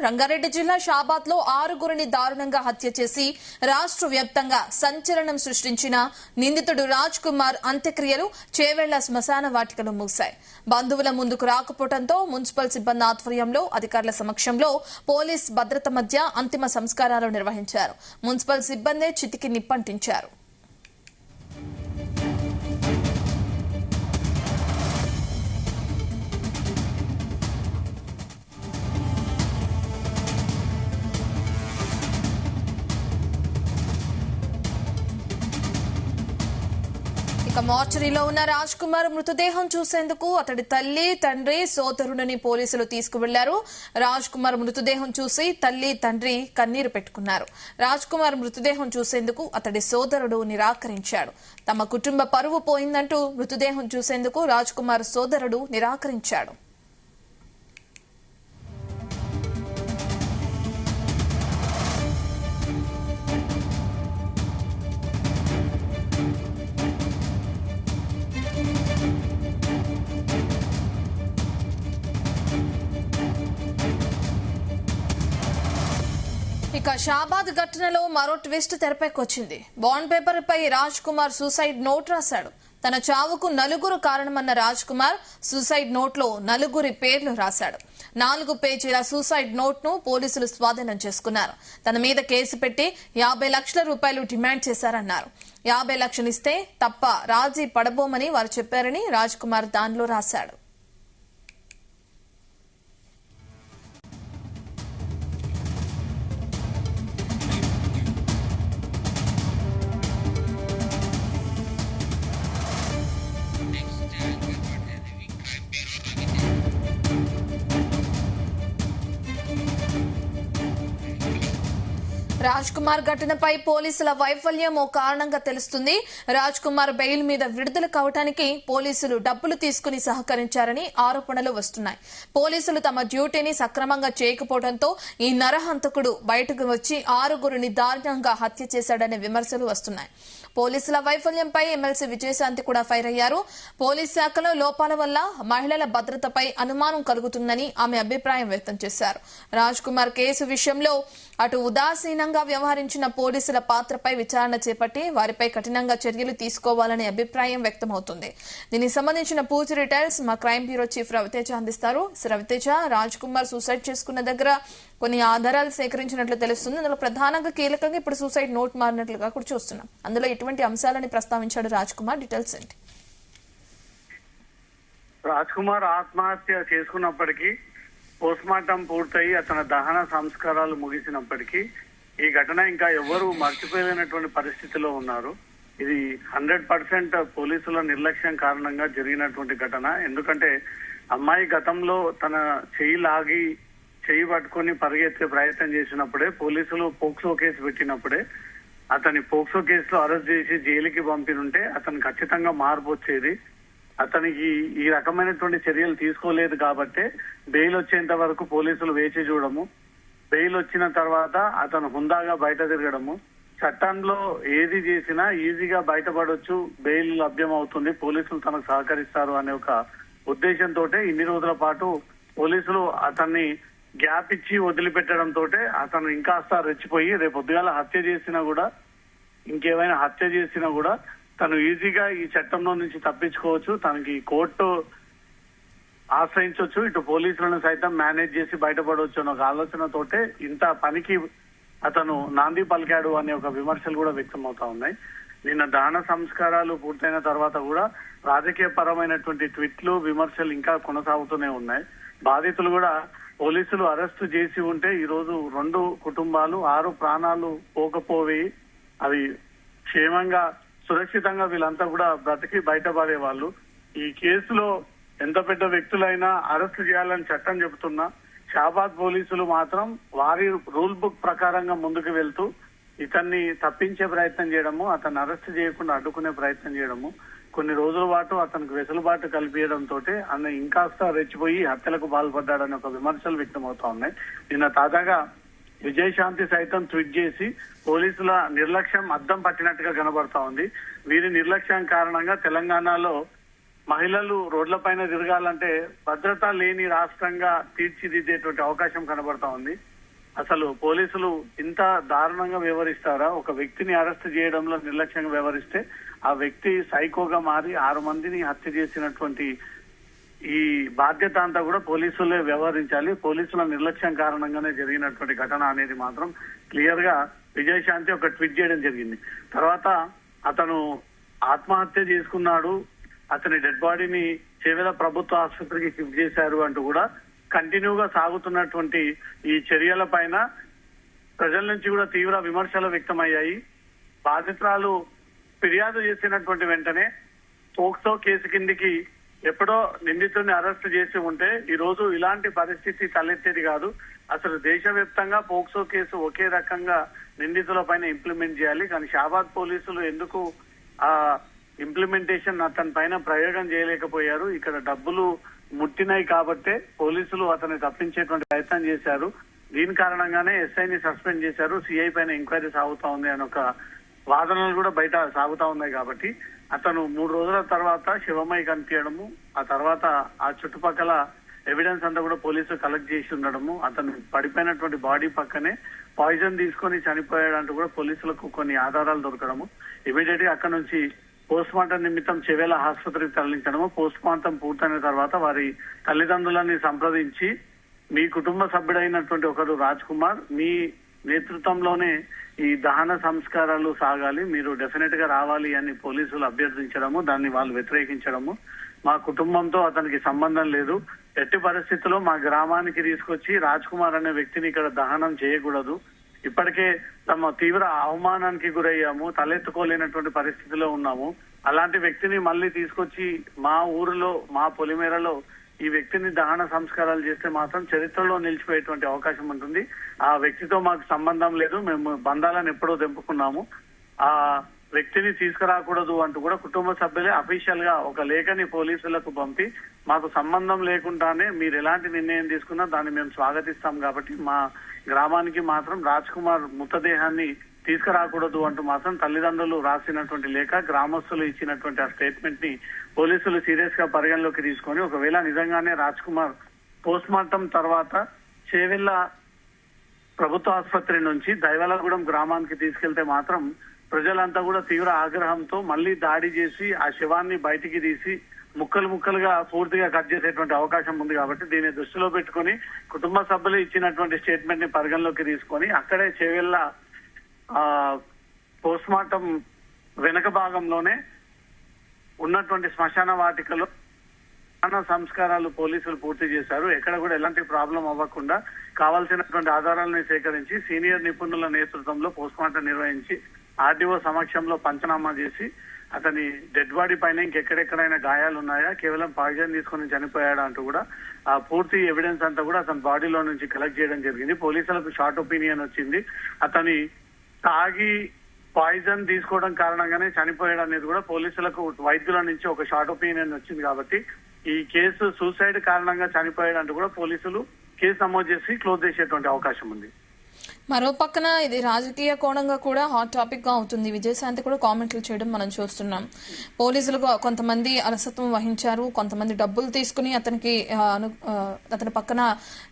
రంగారెడ్డి జిల్లా షాబాద్ లో 6గురిని దారుణంగా హత్య చేసి రాష్ట్ర వ్యాప్తంగా సంచలనం సృష్టించిన నిందితుడు రాజ్ కుమార్ అంత్యక్రియలు చేవెళ్ల శ్మశాన వాటికలో ముగిశాయి. బంధువుల ముందుకు రాకపోవడంతో మున్సిపల్ సిబ్బంది ఆధ్వర్యంలో అధికారుల సమక్షంలో పోలీస్ భద్రత మధ్య అంతిమ సంస్కారాలు నిర్వహించారు. మున్సిపల్ సిబ్బందే చితికి నిప్పంటించారు. మార్చరీలో ఉన్న రాజ్ కుమార్ మృతదేహం చూసేందుకు అతడి తల్లి, తండ్రి, సోదరుడిని పోలీసులు తీసుకువెళ్లారు. రాజ్ కుమార్ మృతదేహం చూసి తల్లి, తండ్రి కన్నీరు పెట్టుకున్నారు. రాజ్ కుమార్ మృతదేహం చూసేందుకు అతడి సోదరుడు నిరాకరించాడు. తమ కుటుంబ పరువు పోయిందంటూ మృతదేహం చూసేందుకు రాజ్ కుమార్ సోదరుడు నిరాకరించాడు. ఇక షాబాద్ ఘటనలో మరో ట్విస్ట్ తెరపైకొచ్చింది. బాండ్ పేపర్ పై రాజ్ కుమార్ సూసైడ్ నోట్ రాశాడు. తన చావుకు నలుగురు కారణమన్న రాజ్ కుమార్ సూసైడ్ నోట్ లో నలుగురి పేర్లు రాశాడు. 4 పేజీల సూసైడ్ నోట్ ను పోలీసులు స్వాధీనం చేసుకున్నారు. తన మీద కేసు పెట్టి 50 లక్షల రూపాయలు డిమాండ్ చేశారన్నారు. 50 లక్షలిస్తే తప్ప రాజీ పడబోమని వారు చెప్పారని రాజ్ కుమార్ దానిలో రాశాడు. రాజ్ కుమార్ ఘటనపై పోలీసుల వైఫల్యం ఓ కారణంగా తెలుస్తుంది. రాజ్ కుమార్ బెయిల్ మీద విడుదల కావడానికి పోలీసులు డబ్బులు తీసుకుని సహకరించారని ఆరోపణలు వస్తున్నాయి. పోలీసులు తమ డ్యూటీని సక్రమంగా చేయకపోవడంతో ఈ నరహంతకుడు బయటకు వచ్చి 6గురిని దారుణంగా హత్య చేశాడనే విమర్శలు వస్తున్నాయి. పోలీసుల వైఫల్యంపై ఎమ్మెల్సీ విజయశాంతి కూడా ఫైర్ అయ్యారు. పోలీస్ శాఖలో లోపాల వల్ల మహిళల భద్రతపై అనుమానం కలుగుతుందని ఆమె అభిప్రాయం వ్యక్తం చేశారు. రాజ్ కుమార్ కేసు విషయంలో అటు ఉదాసీనంగా వ్యవహరించిన పోలీసుల పాత్రపై విచారణ చేపట్టి వారిపై కఠినంగా చర్యలు తీసుకోవాలనే అభిప్రాయం వ్యక్తమవుతుంది. దీనికి సంబంధించిన పూర్తి డీటెయిల్స్ మా క్రైమ్ బ్యూరో చీఫ్ రవితేజ అందిస్తారు. రవితేజ, రాజ్ కుమార్ సూసైడ్ చేసుకున్న దగ్గర కొన్ని ఆధారాలు సేకరించినట్లు తెలుస్తుంది. అందులో ప్రధానంగా కీలకంగా ఇప్పుడు సూసైడ్ నోట్ మారినట్లుగా కూడా చూస్తున్నాం. అందులో ఎటువంటి అంశాలని ప్రస్తావించాడు రాజ్ కుమార్? డీటెయిల్స్ ఏంటి? రాజ్ కుమార్ ఆత్మహత్య చేసుకున్నప్పటికీ పోస్ట్మార్టం పూర్తయి అతని దహన సంస్కారాలు ముగిసినప్పటికీ ఈ ఘటన ఇంకా ఎవరు మర్చిపోలేనటువంటి పరిస్థితిలో ఉన్నారు. ఇది 100% పోలీసుల నిర్లక్ష్యం కారణంగా జరిగినటువంటి ఘటన. ఎందుకంటే అమ్మాయి గతంలో తన చెయ్యి పట్టుకుని పరిగెత్తే ప్రయత్నం చేసినప్పుడే పోలీసులు పోక్సో కేసు పెట్టినప్పుడే అతని పోక్సో కేసులో అరెస్ట్ చేసి జైలుకి పంపినుంటే అతను ఖచ్చితంగా మార్పు వచ్చేది. అతనికి ఈ రకమైనటువంటి చర్యలు తీసుకోలేదు కాబట్టే బెయిల్ వచ్చేంత వరకు పోలీసులు వేచి చూడము, బెయిల్ వచ్చిన తర్వాత అతను హుందాగా బయట తిరగడము, చట్టంలో ఏది చేసినా ఈజీగా బయటపడొచ్చు, బెయిల్ లభ్యం అవుతుంది, పోలీసులు తనకు సహకరిస్తారు అనే ఒక ఉద్దేశంతో ఇన్ని రోజుల పాటు పోలీసులు అతన్ని గ్యాప్ ఇచ్చి వదిలిపెట్టడంతో అతను ఇంకాస్త రెచ్చిపోయి రేపు పొద్దుగాల ఇంకేమైనా హత్య చేసినా కూడా తను ఈజీగా ఈ చట్టంలో నుంచి తప్పించుకోవచ్చు, తనకి కోర్టు ఆశ్రయించవచ్చు, ఇటు పోలీసులను సైతం మేనేజ్ చేసి బయటపడవచ్చు అనే ఒక ఆలోచనతోటే ఇంత పనికి అతను నాంది పలికాడు అనే ఒక విమర్శలు కూడా వ్యక్తమవుతా ఉన్నాయి. నిన్న దహన సంస్కారాలు పూర్తయిన తర్వాత కూడా రాజకీయ పరమైనటువంటి ట్వీట్లు, విమర్శలు ఇంకా కొనసాగుతూనే ఉన్నాయి. బాధితులు కూడా పోలీసులు అరెస్టు చేసి ఉంటే ఈ రోజు 2 కుటుంబాలు 6 ప్రాణాలు పోకపోయి అవి క్షేమంగా సురక్షితంగా వీళ్ళంతా కూడా బ్రతికి బయటపడే వాళ్ళు. ఈ కేసులో ఎంత పెద్ద వ్యక్తులైనా అరెస్టు చేయాలని చట్టం చెబుతున్నా షాబాద్ పోలీసులు మాత్రం వారి రూల్ బుక్ ప్రకారంగా ముందుకు వెళ్తూ ఇతన్ని తప్పించే ప్రయత్నం చేయడము, అతన్ని అరెస్ట్ చేయకుండా అడ్డుకునే ప్రయత్నం చేయడము, కొన్ని రోజుల పాటు అతనికి వెసులుబాటు కల్పించడంతో అన్న ఇంకాస్త రెచ్చిపోయి హత్యలకు పాల్పడ్డాడని ఒక విమర్శలు వ్యక్తమవుతా ఉన్నాయి. నిన్న తాజాగా విజయశాంతి సైతం ట్వీట్ చేసి పోలీసుల నిర్లక్ష్యం అద్దం పట్టినట్టుగా కనబడతా ఉంది. వీరి నిర్లక్ష్యం కారణంగా తెలంగాణలో మహిళలు రోడ్లపైన తిరగాలంటే భద్రత లేని రాష్ట్రంగా తీర్చిదిద్దేటువంటి అవకాశం కనబడతా ఉంది. అసలు పోలీసులు ఇంత దారుణంగా వ్యవహరిస్తారా? ఒక వ్యక్తిని అరెస్ట్ చేయడంలో నిర్లక్ష్యంగా వ్యవహరిస్తే ఆ వ్యక్తి సైకోగా మారి 6 మందిని హత్య చేసినటువంటి ఈ బాధ్యత అంతా కూడా పోలీసులే వ్యవహరించాలి. పోలీసుల నిర్లక్ష్యం కారణంగానే జరిగినటువంటి ఘటన అనేది మాత్రం క్లియర్ గా విజయశాంతి ఒక ట్వీట్ చేయడం జరిగింది. తర్వాత అతను ఆత్మహత్య చేసుకున్నాడు, అతని డెడ్ బాడీని చేవెళ్ల ప్రభుత్వ ఆసుపత్రికి షిఫ్ట్ చేశారు అంటూ కూడా కంటిన్యూగా సాగుతున్నటువంటి ఈ చర్యల పైన ప్రజల నుంచి కూడా తీవ్ర విమర్శలు వ్యక్తమయ్యాయి. బాధితురాలు ఫిర్యాదు చేసినటువంటి వెంటనే పోక్సో కేసు కిందికి ఎప్పుడో నిందితుడిని అరెస్ట్ చేసి ఉంటే ఈ రోజు ఇలాంటి పరిస్థితి తలెత్తేది కాదు. అసలు దేశవ్యాప్తంగా పోక్సో కేసు ఒకే రకంగా నిందితుల పైన ఇంప్లిమెంట్ చేయాలి. కానీ షాబాద్ పోలీసులు ఎందుకు ఆ ఇంప్లిమెంటేషన్ అతని పైన ప్రయోగం చేయలేకపోయారు? ఇక్కడ డబ్బులు ముట్టినాయి కాబట్టే పోలీసులు అతన్ని తప్పించేటువంటి ప్రయత్నం చేశారు. దీని కారణంగానే ఎస్ఐని సస్పెండ్ చేశారు. సిఐ పైన ఎంక్వైరీ సాగుతా ఉంది అని ఒక వాదనలు కూడా బయట సాగుతా ఉన్నాయి. కాబట్టి అతను 3 రోజుల తర్వాత శివమై కనిపించడము, ఆ తర్వాత ఆ చుట్టుపక్కల ఎవిడెన్స్ అంతా కూడా పోలీసులు కలెక్ట్ చేసి ఉండడము, అతను పడిపోయినటువంటి బాడీ పక్కనే పాయిజన్ తీసుకొని చనిపోయాడంటూ కూడా పోలీసులకు కొన్ని ఆధారాలు దొరకడము, ఇమీడియట్ గా అక్కడ నుంచి పోస్ట్ మార్టం నిమిత్తం చెవేల ఆసుపత్రికి తరలించడము, పోస్ట్ మార్టం పూర్తయిన తర్వాత వారి తల్లిదండ్రులని సంప్రదించి మీ కుటుంబ సభ్యుడైనటువంటి ఒకరు రాజ్ కుమార్ మీ నేతృత్వంలోనే ఈ దహన సంస్కారాలు సాగాలి, మీరు డెఫినెట్ గా రావాలి అని పోలీసులు అభ్యర్థించడము, దాన్ని వాళ్ళు వ్యతిరేకించడము, మా కుటుంబంతో అతనికి సంబంధం లేదు, ఎట్టి పరిస్థితుల్లో మా గ్రామానికి తీసుకొచ్చి రాజ్ కుమార్ అనే వ్యక్తిని ఇక్కడ దహనం చేయకూడదు, ఇప్పటికే తమ తీవ్ర అవమానానికి గురయ్యాము, తలెత్తుకోలేనటువంటి పరిస్థితిలో ఉన్నాము, అలాంటి వ్యక్తిని మళ్ళీ తీసుకొచ్చి మా ఊరిలో మా పొలిమేరలో ఈ వ్యక్తిని దహన సంస్కారాలు చేస్తే మాత్రం చరిత్రలో నిలిచిపోయేటువంటి అవకాశం ఉంటుంది. ఆ వ్యక్తితో మాకు సంబంధం లేదు, మేము బంధాలను ఎప్పుడో తెంపుకున్నాము, ఆ వ్యక్తిని తీసుకురాకూడదు అంటూ కూడా కుటుంబ సభ్యులే అఫీషియల్ గా ఒక లేఖని పోలీసులకు పంపి మాకు సంబంధం లేకుండానే మీరు ఎలాంటి నిర్ణయం తీసుకున్నా దాన్ని మేము స్వాగతిస్తాం కాబట్టి మా గ్రామానికి మాత్రం రాజ్ కుమార్ మృతదేహాన్ని తీసుకురాకూడదు అంటూ మాత్రం తల్లిదండ్రులు రాసినటువంటి లేఖ, గ్రామస్తులు ఇచ్చినటువంటి ఆ స్టేట్మెంట్ ని పోలీసులు సీరియస్ గా పరిగణలోకి తీసుకొని ఒకవేళ నిజంగానే రాజ్ కుమార్ పోస్ట్ మార్టం తర్వాత చేవెళ్ల ప్రభుత్వ ఆసుపత్రి నుంచి దైవలగూడెం గ్రామానికి తీసుకెళ్తే మాత్రం ప్రజలంతా కూడా తీవ్ర ఆగ్రహంతో మళ్లీ దాడి చేసి ఆ శవాన్ని బయటికి తీసి ముక్కలు ముక్కలుగా పూర్తిగా కట్ చేసేటువంటి అవకాశం ఉంది. కాబట్టి దీన్ని దృష్టిలో పెట్టుకుని కుటుంబ సభ్యులు ఇచ్చినటువంటి స్టేట్మెంట్ ని పరిగణలోకి తీసుకొని అక్కడే చేవెళ్ల పోస్ట్ మార్టం వెనక భాగంలోనే ఉన్నటువంటి శ్మశాన వాటికలో సంస్కారాలు పోలీసులు పూర్తి చేశారు. ఎక్కడ కూడా ఎలాంటి ప్రాబ్లం అవ్వకుండా కావాల్సినటువంటి ఆధారాలను సేకరించి సీనియర్ నిపుణుల నేతృత్వంలో పోస్ట్ మార్టం నిర్వహించి ఆర్డీఓ సమక్షంలో పంచనామా చేసి అతని డెడ్ బాడీ పైన ఇంకెక్కడెక్కడైనా గాయాలు ఉన్నాయా, కేవలం పాయిజన్ తీసుకుని చనిపోయాడా అంటూ కూడా ఆ పూర్తి ఎవిడెన్స్ అంతా కూడా అతని బాడీలో నుంచి కలెక్ట్ చేయడం జరిగింది. పోలీసులకు షార్ట్ ఒపీనియన్ వచ్చింది, అతని తాగి పాయిజన్ తీసుకోవడం కారణంగానే చనిపోయాడు అనేది కూడా పోలీసులకు వైద్యుల నుంచి ఒక షార్ట్ ఒపీనియన్ వచ్చింది. కాబట్టి ఈ కేసు సూసైడ్ కారణంగా చనిపోయాడు అంటూ కూడా పోలీసులు కేసు నమోదు చేసి క్లోజ్ చేసేటువంటి అవకాశం ఉంది. మరో పక్కన ఇది రాజకీయ కోణంగా కూడా హాట్ టాపిక్ గా అవుతుంది. విజయశాంతి కూడా కామెంట్లు చేయడం మనం చూస్తున్నాం. పోలీసులు కొంతమంది అలసత్వం వహించారు, కొంతమంది డబ్బులు తీసుకుని అతని పక్కన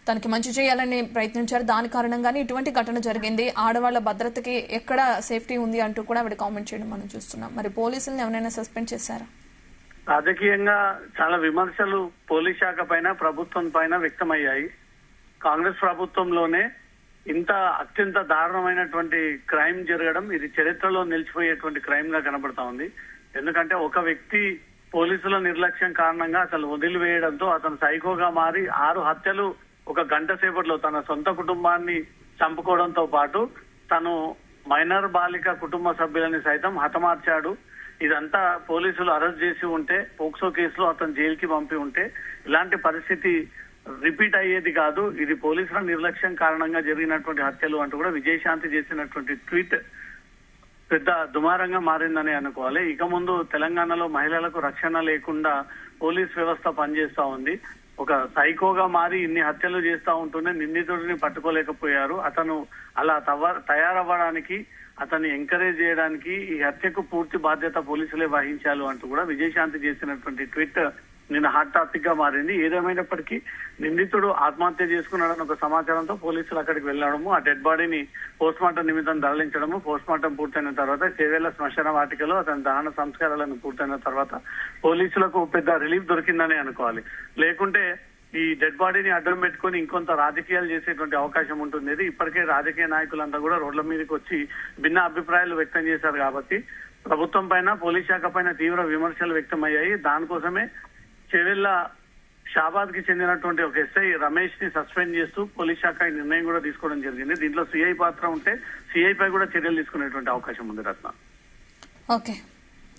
తనకి మంచి చేయాలని ప్రయత్నించారు, దాని కారణంగానే ఇటువంటి ఘటన జరిగింది, ఆడవాళ్ల భద్రతకి ఎక్కడ సేఫ్టీ ఉంది అంటూ కూడా ఆవిడ కామెంట్ చేయడం మనం చూస్తున్నాం. మరి పోలీసులను ఎవరైనా సస్పెండ్ చేశారా? రాజకీయంగా చాలా విమర్శలు పోలీస్ శాఖ పైన ప్రభుత్వం పైన వ్యక్తమయ్యాయి. కాంగ్రెస్ ప్రభుత్వంలోనే ఇంత అత్యంత దారుణమైనటువంటి క్రైమ్ జరగడం ఇది చరిత్రలో నిలిచిపోయేటువంటి క్రైమ్ గా కనబడతా ఉంది. ఎందుకంటే ఒక వ్యక్తి పోలీసుల నిర్లక్ష్యం కారణంగా అసలు వదిలివేయడంతో అతను సైకోగా మారి 6 హత్యలు ఒక గంట సేపట్లో తన సొంత కుటుంబాన్ని చంపుకోవడంతో పాటు తను మైనర్ బాలిక కుటుంబ సభ్యులని సైతం హతమార్చాడు. ఇదంతా పోలీసులు అరెస్ట్ చేసి ఉంటే, పోక్సో కేసులో అతను జైలుకి పంపి ఉంటే ఇలాంటి పరిస్థితి రిపీట్ అయ్యేది కాదు. ఇది పోలీసుల నిర్లక్ష్యం కారణంగా జరిగినటువంటి హత్యలు అంటూ కూడా విజయశాంతి చేసినటువంటి ట్వీట్ పెద్ద దుమారంగా మారిందని అనుకోవాలి. ఇక ముందు తెలంగాణలో మహిళలకు రక్షణ లేకుండా పోలీస్ వ్యవస్థ పనిచేస్తా ఉంది. ఒక సైకోగా మారి ఇన్ని హత్యలు చేస్తా ఉంటూనే నిందితుడిని పట్టుకోలేకపోయారు. అతను అలా తయారవ్వడానికి, అతన్ని ఎంకరేజ్ చేయడానికి ఈ హత్యకు పూర్తి బాధ్యత పోలీసులే వహించాలి అంటూ కూడా విజయశాంతి చేసినటువంటి ట్వీట్ నిన్న హాట్ టాపిక్ గా మారింది. ఏదేమైనప్పటికీ నిందితుడు ఆత్మహత్య చేసుకున్నాడని ఒక సమాచారంతో పోలీసులు అక్కడికి వెళ్లడము, ఆ డెడ్ బాడీని పోస్ట్ మార్టం నిమిత్తం తరలించడము, పోస్ట్ మార్టం పూర్తయిన తర్వాత చేవేళ్ల శ్మశాన వాటికలో అతని దహన సంస్కారాలను పూర్తయిన తర్వాత పోలీసులకు పెద్ద రిలీఫ్ దొరికిందని అనుకోవాలి. లేకుంటే ఈ డెడ్ బాడీని అడ్డం పెట్టుకుని ఇంకొంత రాజకీయాలు చేసేటువంటి అవకాశం ఉంటుంది. ఇప్పటికే రాజకీయ నాయకులంతా కూడా రోడ్ల మీదకి వచ్చి భిన్న అభిప్రాయాలు వ్యక్తం చేశారు కాబట్టి ప్రభుత్వం పైన పోలీస్ శాఖ పైన తీవ్ర విమర్శలు వ్యక్తమయ్యాయి. దానికోసమే చేవెళ్ల షాబాద్ కి చెందినటువంటి ఒక ఎస్ఐ రమేష్ ని సస్పెండ్ చేస్తూ పోలీస్ శాఖ ఈ నిర్ణయం కూడా తీసుకోవడం జరిగింది. దీంట్లో సిఐ పాత్ర ఉంటే సిఐ పై కూడా చర్యలు తీసుకునేటువంటి అవకాశం ఉంది. Ratna. Okay,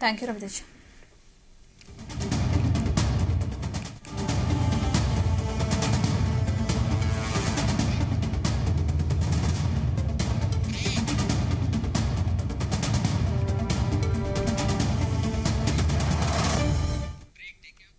thank you Raviteja.